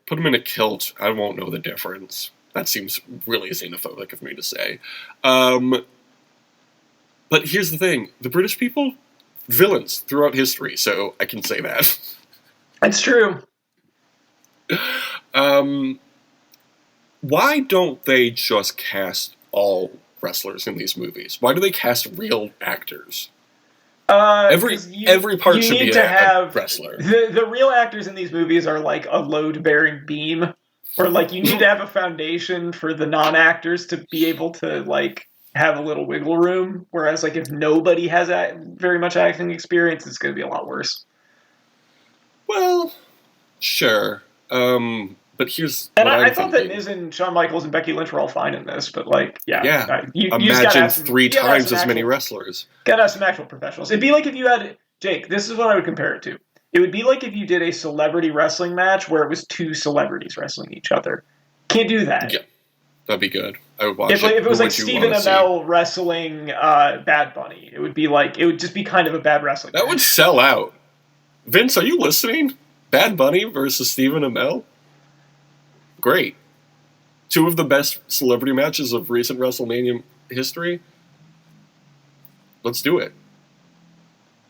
Put him in a kilt. I won't know the difference. That seems really xenophobic of me to say. But here's the thing. The British people, villains throughout history, so I can say that. That's true. Why don't they just cast all wrestlers in these movies? Why do they cast real actors? Every part should be a wrestler. The real actors in these movies are like a load-bearing beam, or like you need to have a foundation for the non-actors to be able to like have a little wiggle room. Whereas like if nobody has very much acting experience, it's going to be a lot worse. Well, sure. But here's and what I I'm thought thinking. that Miz and Shawn Michaels and Becky Lynch were all fine in this, but like, you imagine three times as many wrestlers. Gotta have some actual professionals. It'd be like if you had Jake. This is what I would compare it to. It would be like if you did a celebrity wrestling match where it was two celebrities wrestling each other. Can't do that. Yeah, that'd be good. I would watch if, it. Like, if it was like Stephen Amell wrestling Bad Bunny, it would just be kind of a bad wrestling match. That would sell out. Vince, are you listening? Bad Bunny versus Stephen Amell? Great. Two of the best celebrity matches of recent WrestleMania history. Let's do it.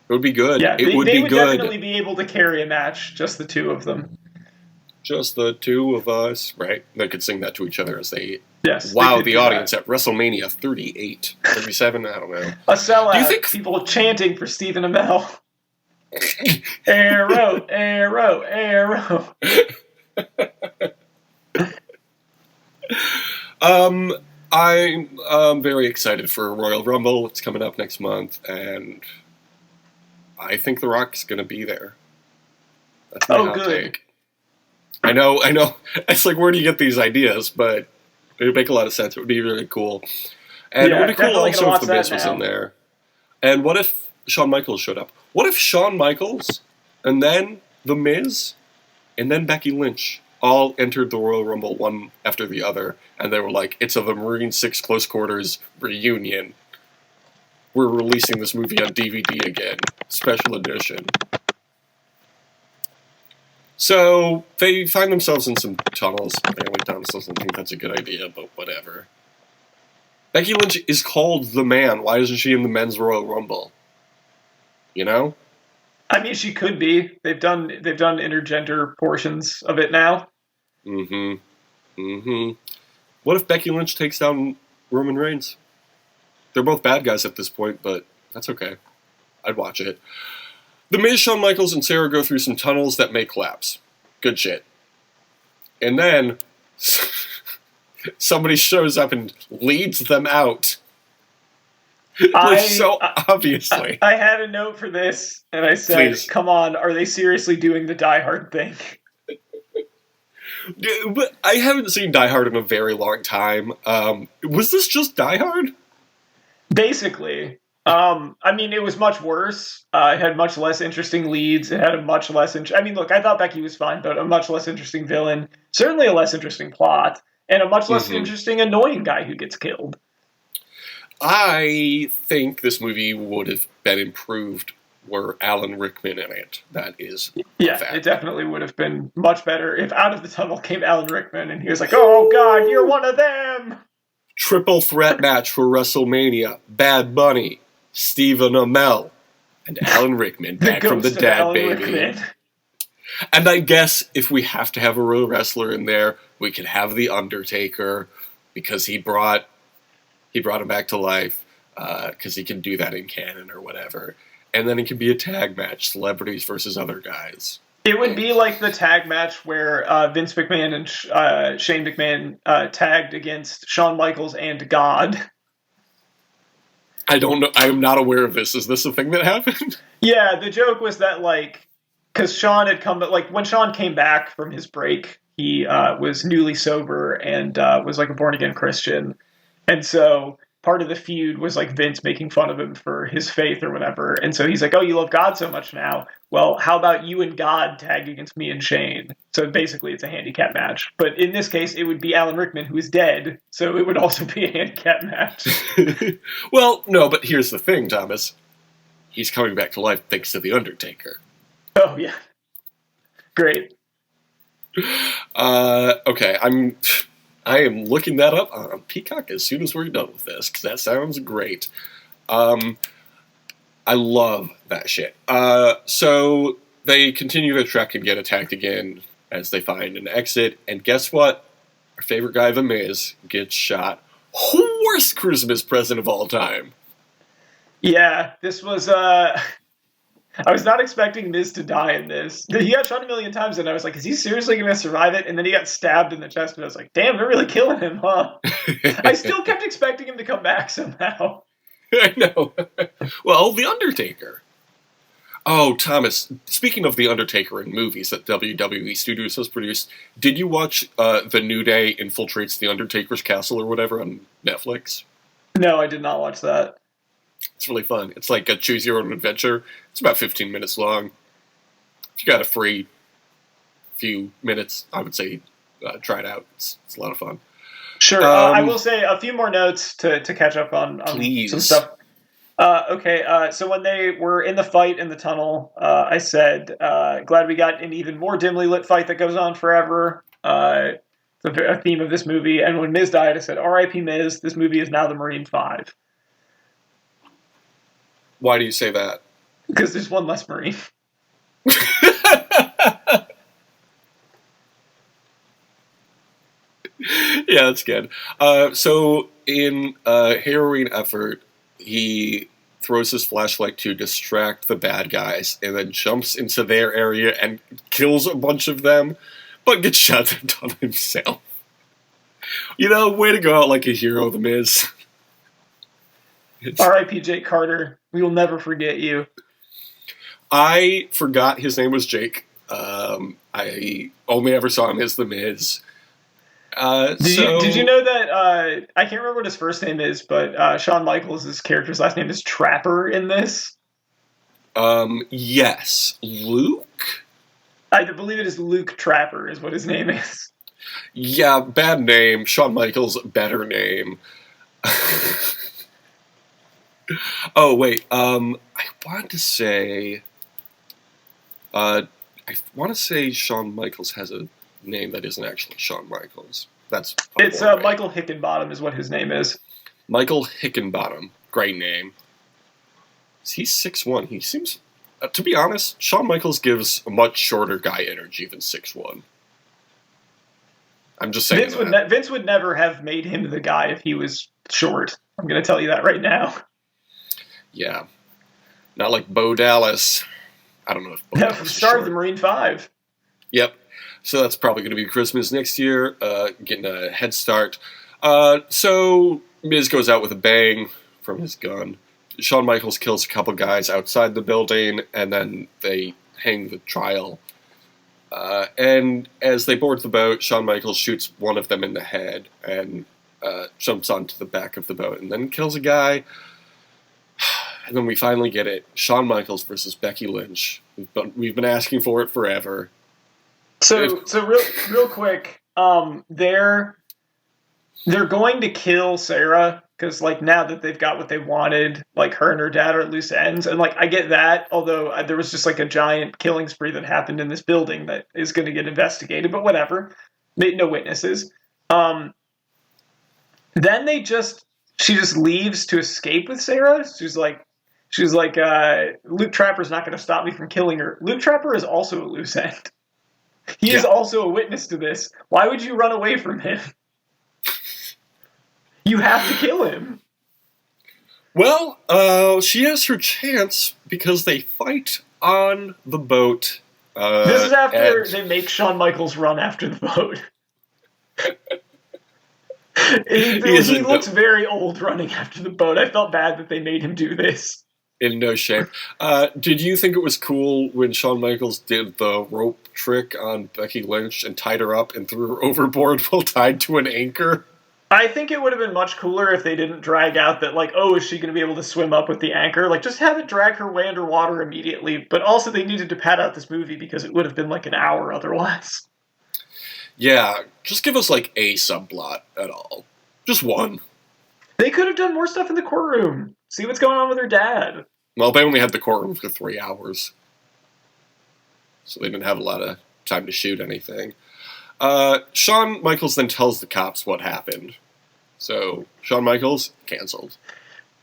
It would be good. Yeah, they would definitely be able to carry a match, just the two of them. Just the two of us, right? They could sing that to each other as they wow the audience at WrestleMania 38, 37, I don't know. A sellout. Do you think people chanting for Stephen Amell? Arrow, arrow, arrow. I'm very excited for Royal Rumble. It's coming up next month, and I think The Rock's going to be there. That's my hot take. I know. It's like, where do you get these ideas? But it would make a lot of sense. It would be really cool. And it would be cool also if The Miz was in there. And what if Shawn Michaels showed up? What if Shawn Michaels, and then The Miz, and then Becky Lynch all entered the Royal Rumble one after the other, and they were like, it's a the Marine 6 Close Quarters reunion. We're releasing this movie on DVD again. Special edition. So, they find themselves in some tunnels. Apparently Thomas doesn't think that's a good idea, but whatever. Becky Lynch is called the man. Why isn't she in the men's Royal Rumble? You know? I mean, she could be. They've done intergender portions of it now. What if Becky Lynch takes down Roman Reigns? They're both bad guys at this point, but that's okay. I'd watch it. The Miz, Shawn Michaels, and Sarah go through some tunnels that may collapse. Good shit. And then somebody shows up and leads them out. Obviously. I had a note for this, and I said, please. Come on, are they seriously doing the Die Hard thing? But I haven't seen Die Hard in a very long time. Was this just Die Hard? Basically. I mean, it was much worse. It had much less interesting leads. It had a much less... look, I thought Becky was fine, but a much less interesting villain. Certainly a less interesting plot. And a much less interesting, annoying guy who gets killed. I think this movie would have been improved were Alan Rickman in it. That is it definitely would have been much better if out of the tunnel came Alan Rickman and he was like, oh God, you're one of them! Triple threat match for WrestleMania. Bad Bunny, Stephen Amell, and Alan Rickman back from the dead, baby. Rickman. And I guess if we have to have a real wrestler in there, we could have The Undertaker, because he brought him back to life, because he can do that in canon or whatever. And then it can be a tag match, celebrities versus other guys. It would be like the tag match where Vince McMahon and Shane McMahon tagged against Shawn Michaels and God. I don't know. I am not aware of this. Is this a thing that happened? Yeah, the joke was that, like, because Shawn had come, like, when Shawn came back from his break, he was newly sober and was like a born-again Christian. And so part of the feud was like Vince making fun of him for his faith or whatever. And so he's like, oh, you love God so much now. Well, how about you and God tag against me and Shane? So basically it's a handicap match. But in this case, it would be Alan Rickman, who is dead. So it would also be a handicap match. Well, no, but here's the thing, Thomas. He's coming back to life thanks to The Undertaker. Oh, yeah. Great. Okay, I am looking that up on Peacock as soon as we're done with this, because that sounds great. I love that shit. So they continue their trek and get attacked again as they find an exit. And guess what? Our favorite guy, The Miz, gets shot. Worst Crizmiz present of all time. Yeah, this was, I was not expecting Miz to die in this. He got shot a million times, and I was like, is he seriously going to survive it? And then he got stabbed in the chest, and I was like, damn, they're really killing him, huh? I still kept expecting him to come back somehow. I know. Well, The Undertaker. Oh, Thomas, speaking of The Undertaker in movies that WWE Studios has produced, did you watch The New Day Infiltrates the Undertaker's Castle or whatever on Netflix? No, I did not watch that. It's really fun. It's like a choose your own adventure. It's about 15 minutes long. If you got a free few minutes, I would say try it out. It's a lot of fun. Sure. I will say a few more notes to catch up on some stuff. Okay, so when they were in the fight in the tunnel, I said, glad we got an even more dimly lit fight that goes on forever. It's a theme of this movie. And when Miz died, I said, R.I.P. Miz, this movie is now the Marine 5. Why do you say that? Because there's one less Marine. Yeah, that's good. So in a harrowing effort, he throws his flashlight to distract the bad guys and then jumps into their area and kills a bunch of them, but gets shot down himself. You know, way to go out like a hero, The Miz. R.I.P. Jake Carter. We will never forget you. I forgot his name was Jake. I only ever saw him as The Miz. Did you know that, I can't remember what his first name is, but Shawn Michaels' character's last name is Trapper in this? Yes. Luke? I believe it is Luke Trapper is what his name is. Yeah, bad name. Shawn Michaels, better name. Oh, wait. I want to say... Shawn Michaels has a name that isn't actually Shawn Michaels. It's Michael Hickenbottom is what his name is. Michael Hickenbottom. Great name. He's 6'1". He seems... to be honest, Shawn Michaels gives a much shorter guy energy than 6'1". I'm just saying Vince would never have made him the guy if he was short. I'm going to tell you that right now. Yeah. Not like Bo Dallas. I don't know if Bo Dallas is star of the Marine 5. Yep. So that's probably going to be Crizmiz next year, getting a head start. So Miz goes out with a bang from his gun. Shawn Michaels kills a couple guys outside the building, and then they hang the trial. And as they board the boat, Shawn Michaels shoots one of them in the head and jumps onto the back of the boat and then kills a guy. And then we finally get it. Shawn Michaels versus Becky Lynch. We've been asking for it forever. So real quick, they're going to kill Sarah because, like, now that they've got what they wanted, like, her and her dad are at loose ends, and, like, I get that. Although there was just like a giant killing spree that happened in this building that is going to get investigated, but whatever. No witnesses. Then she just leaves to escape with Sarah. She's like, Luke Trapper's not going to stop me from killing her. Luke Trapper is also a loose end. He is also a witness to this. Why would you run away from him? You have to kill him. Well, she has her chance because they fight on the boat. This is after they make Shawn Michaels run after the boat. He looks very old running after the boat. I felt bad that they made him do this. In no shape. Did you think it was cool when Shawn Michaels did the rope trick on Becky Lynch and tied her up and threw her overboard while tied to an anchor? I think it would have been much cooler if they didn't drag out that, like, oh, is she going to be able to swim up with the anchor? Like, just have it drag her way underwater immediately. But also they needed to pad out this movie because it would have been like an hour otherwise. Yeah, just give us, like, a subplot at all. Just one. They could have done more stuff in the courtroom. See what's going on with her dad. Well, they only had the courtroom for 3 hours. So they didn't have a lot of time to shoot anything. Shawn Michaels then tells the cops what happened. So, Shawn Michaels, canceled.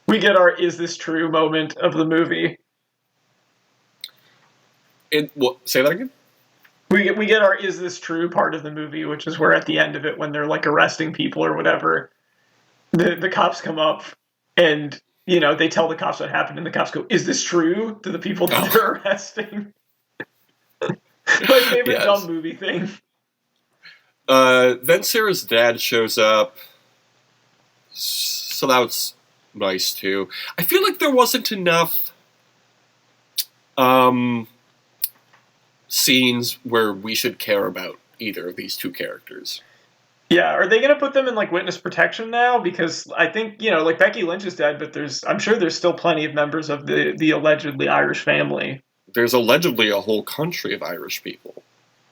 We get our "is this true" moment of the movie. Say that again? We get our "is this true" part of the movie, which is where at the end of it, when they're like arresting people or whatever, the cops come up and, you know, they tell the cops what happened, and the cops go, "Is this true?" to the people that they're arresting. My favorite dumb movie thing. Then Sarah's dad shows up, so that was nice too. I feel like there wasn't enough scenes where we should care about either of these two characters. Yeah, are they going to put them in like witness protection now? Because I think, you know, like Becky Lynch is dead, but I'm sure there's still plenty of members of the allegedly Irish family. There's allegedly a whole country of Irish people.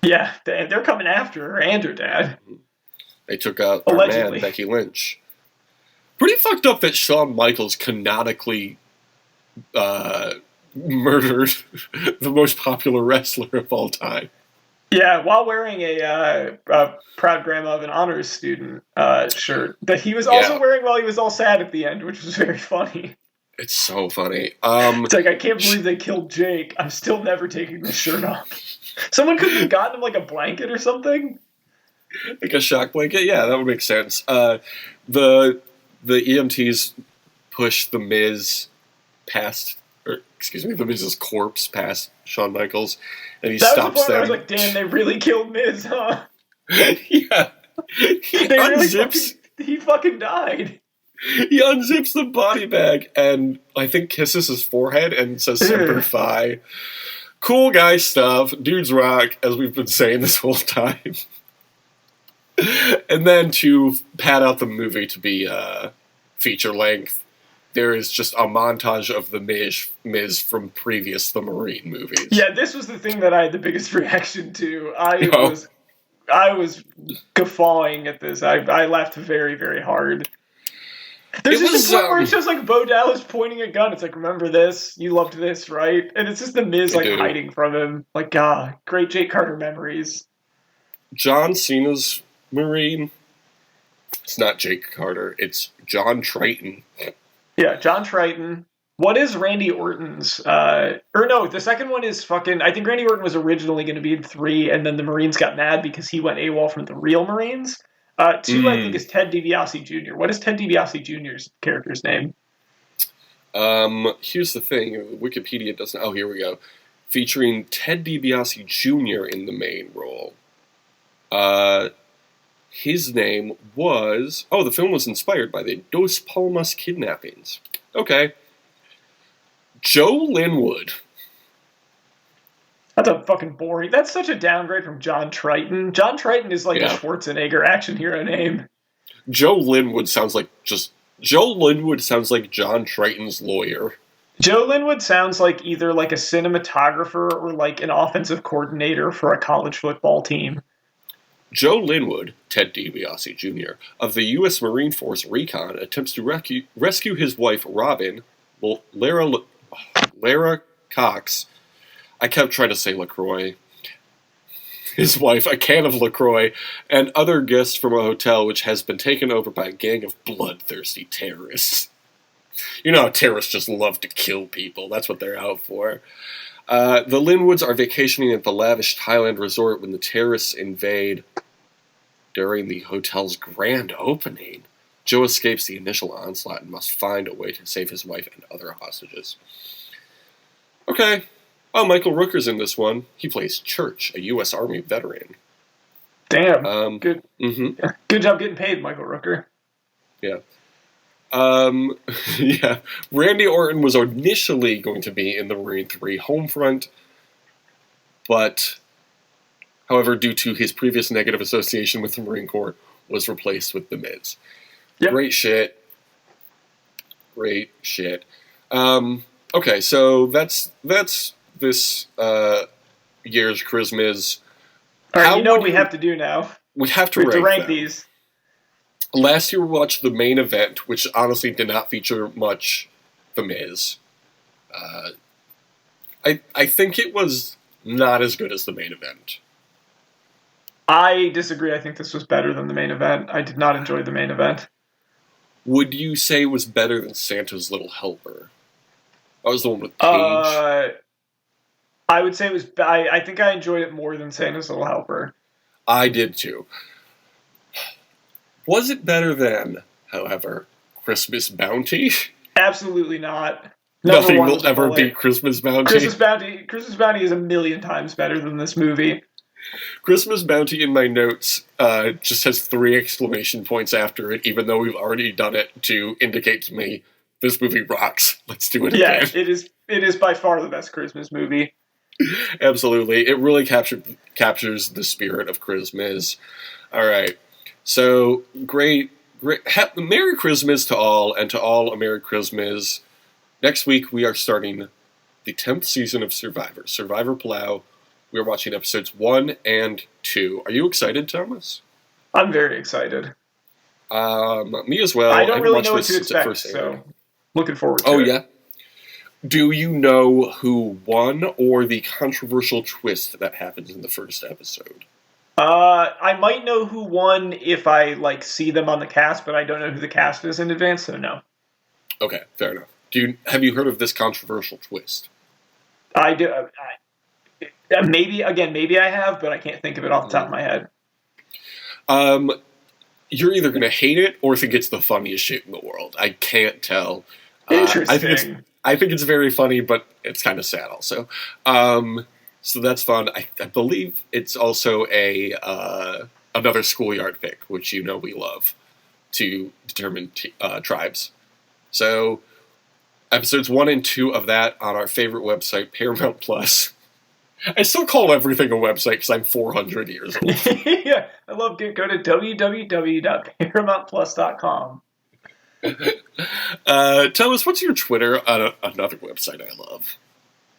Yeah, they're coming after her and her dad. They took out our man, Becky Lynch. Pretty fucked up that Shawn Michaels canonically murdered the most popular wrestler of all time. Yeah, while wearing a Proud Grandma of an Honors Student shirt that he was also wearing while he was all sad at the end, which was very funny. It's so funny. It's like, I can't believe they killed Jake. I'm still never taking this shirt off. Someone could have gotten him like a blanket or something. Like a shock blanket? Yeah, that would make sense. The EMTs push the Miz past, the Miz's corpse past Shawn Michaels, and he stops them. I was like, damn, they really killed Miz, huh? Yeah. He fucking died. He unzips the body bag and I think kisses his forehead and says Semper Fi. Cool guy stuff. Dudes rock, as we've been saying this whole time. And then to pad out the movie to be feature length, there is just a montage of the Miz from previous The Marine movies. Yeah, this was the thing that I had the biggest reaction to. I was guffawing at this. I laughed very, very hard. There's just a point where it's just like Bo Dallas pointing a gun. It's like, remember this? You loved this, right? And it's just the Miz like hiding from him. Like, God, great Jake Carter memories. John Cena's Marine. It's not Jake Carter. It's John Triton. Yeah, John Triton. What is Randy Orton's? The second one is fucking. I think Randy Orton was originally going to be in 3, and then the Marines got mad because he went AWOL from the real Marines. 2, I think, is Ted DiBiase Jr. What is Ted DiBiase Jr.'s character's name? Here's the thing. Wikipedia doesn't... Oh, here we go. Featuring Ted DiBiase Jr. in the main role. His name was... Oh, the film was inspired by the Dos Palmas kidnappings. Okay. Joe Linwood. That's a fucking boring... That's such a downgrade from John Triton. John Triton is like a Schwarzenegger action hero name. Joe Linwood sounds like John Triton's lawyer. Joe Linwood sounds like either like a cinematographer or like an offensive coordinator for a college football team. Joe Linwood, Ted DiBiase Jr., of the U.S. Marine Force Recon, attempts to rescue his wife, Robin, Lara Cox. I kept trying to say LaCroix. His wife, a can of LaCroix, and other guests from a hotel which has been taken over by a gang of bloodthirsty terrorists. You know how terrorists just love to kill people. That's what they're out for. The Linwoods are vacationing at the lavish Thailand resort when the terrorists invade during the hotel's grand opening. Joe escapes the initial onslaught and must find a way to save his wife and other hostages. Okay. Oh, Michael Rooker's in this one. He plays Church, a U.S. Army veteran. Damn. Good. Mm-hmm. Good job getting paid, Michael Rooker. Yeah. Yeah. Randy Orton was initially going to be in the Marine 3 Homefront, but, however, due to his previous negative association with the Marine Corps, was replaced with The Miz. Yep. Great shit. Okay, so that's this year's Crizmiz. All right, what we have to do now. We have to rank these. Last year we watched the main event, which honestly did not feature much The Miz. I think it was not as good as the main event. I disagree. I think this was better than the main event. I did not enjoy the main event. Would you say it was better than Santa's Little Helper? That was the one with Paige. I would say it was. I think I enjoyed it more than Santa's Little Helper. I did too. Was it better than, however, Crizmiz Bounty? Absolutely not. Nothing will ever beat Crizmiz Bounty. Crizmiz Bounty is a million times better than this movie. Crizmiz Bounty in my notes just has 3 exclamation points after it, even though we've already done it to indicate to me this movie rocks. Let's do it again. Yeah, it is by far the best Crizmiz movie. Absolutely. It really captures the spirit of Crizmiz. All right. So, great. Merry Crizmiz to all, and to all a Merry Crizmiz. Next week, we are starting the 10th season of Survivor, Survivor Palau. We are watching episodes 1 and 2. Are you excited, Thomas? I'm very excited. Me as well. I don't really know what to expect, so looking forward to it. Oh, yeah? Do you know who won or the controversial twist that happens in the first episode? I might know who won if I see them on the cast, but I don't know who the cast is in advance, so no. Okay, fair enough. Have you heard of this controversial twist? I do. Maybe I have, but I can't think of it off the top of my head. You're either going to hate it or think it's the funniest shit in the world. I can't tell. Interesting. I think it's very funny, but it's kind of sad also. So that's fun. I believe it's also another schoolyard pick, which we love to determine tribes. So episodes 1 and 2 of that on our favorite website, Paramount Plus. I still call everything a website because I'm 400 years old. Yeah, I love it. Go to www.paramountplus.com. Thomas, what's your Twitter? Another website I love.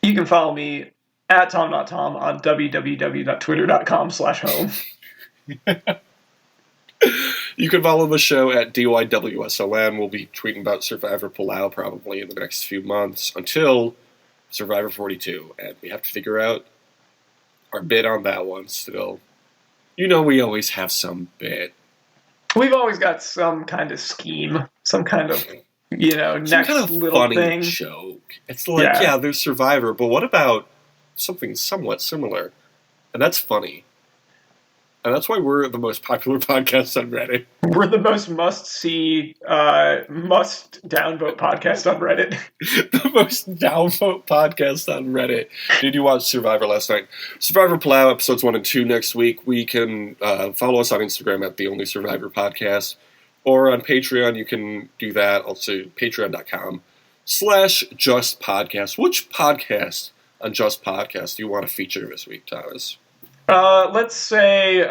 You can follow me at TomNotTom on www.twitter.com/home. You can follow the show at DYWSON. We'll be tweeting about Survivor Palau probably in the next few months until Survivor 42. And we have to figure out our bid on that one still. We always have some bid. We've always got some kind of scheme, some kind of, next some kind of little funny thing. Joke. It's like, yeah, there's Survivor, but what about something somewhat similar? And that's funny. And that's why we're the most popular podcast on Reddit. We're the most must-see, must-downvote podcast on Reddit. The most downvote podcast on Reddit. Did you watch Survivor last night? Survivor Palau, episodes 1 and 2 next week. We can follow us on Instagram at The Only Survivor Podcast. Or on Patreon, you can do that. Also, patreon.com/justpodcast. Which podcast on Just Podcast do you want to feature this week, Thomas? Let's say,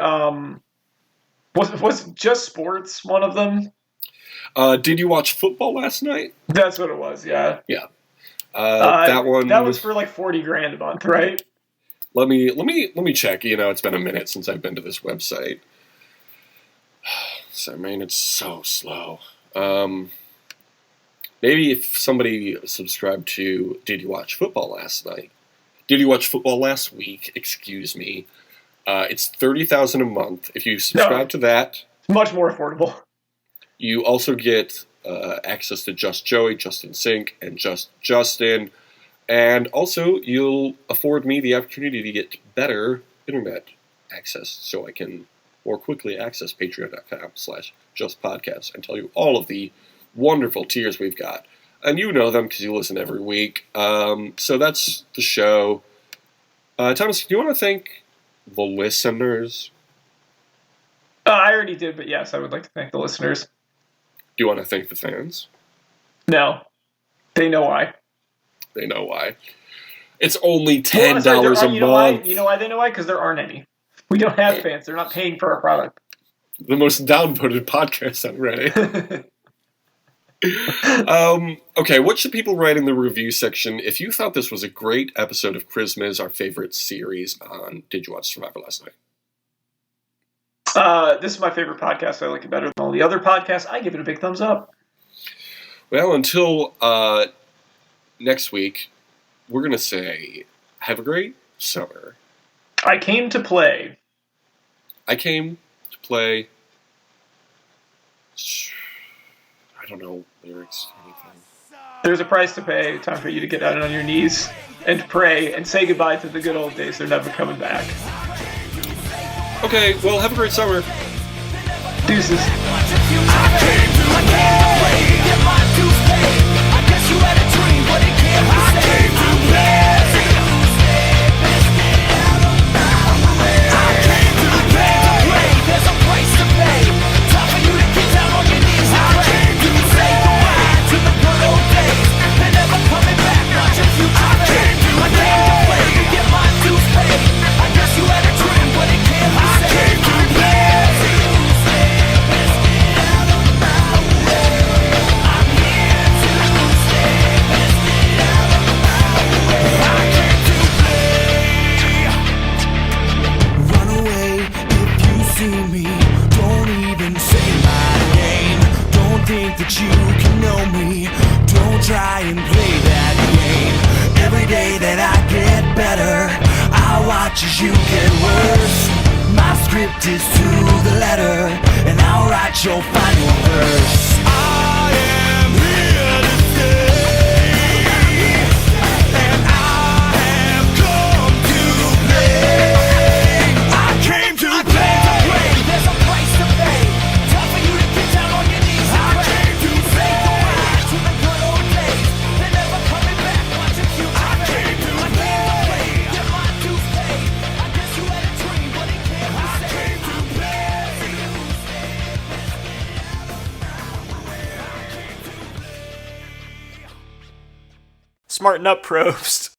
was Just Sports one of them? Did you watch football last night? That's what it was, yeah. Yeah. That was for like $40,000 a month, right? Let me check. It's been a minute since I've been to this website. So, man, it's so slow. Maybe if somebody subscribed to Did You Watch Football Last Night? Did You Watch Football Last Week? Excuse me. It's $30,000 a month. If you subscribe to that, it's much more affordable. You also get access to Just Joey, Justin Sink, and Just Justin, and also you'll afford me the opportunity to get better internet access, so I can more quickly access Patreon.com/JustPodcast and tell you all of the wonderful tiers we've got, and you know them because you listen every week. So that's the show. Thomas, do you want to thank the listeners? I already did, but yes, I would like to thank the listeners. Do you want to thank the fans? No. They know why. They know why. It's only $10 a month. You know why they know why? Because there aren't any. We don't have fans. They're not paying for our product. The most downvoted podcast on Reddit. Okay, what should people write in the review section if you thought this was a great episode of Crizmiz, our favorite series on Did You Watch Survivor Last Night? This is my favorite podcast. I like it better than all the other podcasts. I give it a big thumbs up. Well, until next week, we're going to say, have a great summer. I came to play. I came to play. I don't know lyrics, anything. There's a price to pay. Time for you to get down on your knees and pray and say goodbye to the good old days. They're never coming back. Okay, well, have a great summer. Deuces. That you can know me. Don't try and play that game. Every day that I get better, I watch as you get worse. My script is to the letter, and I'll write your final verse. I am here to stay, and I have come to play. I came to play. There's a price to pay. Time for you to get down on your knees. Smarten up, Probst.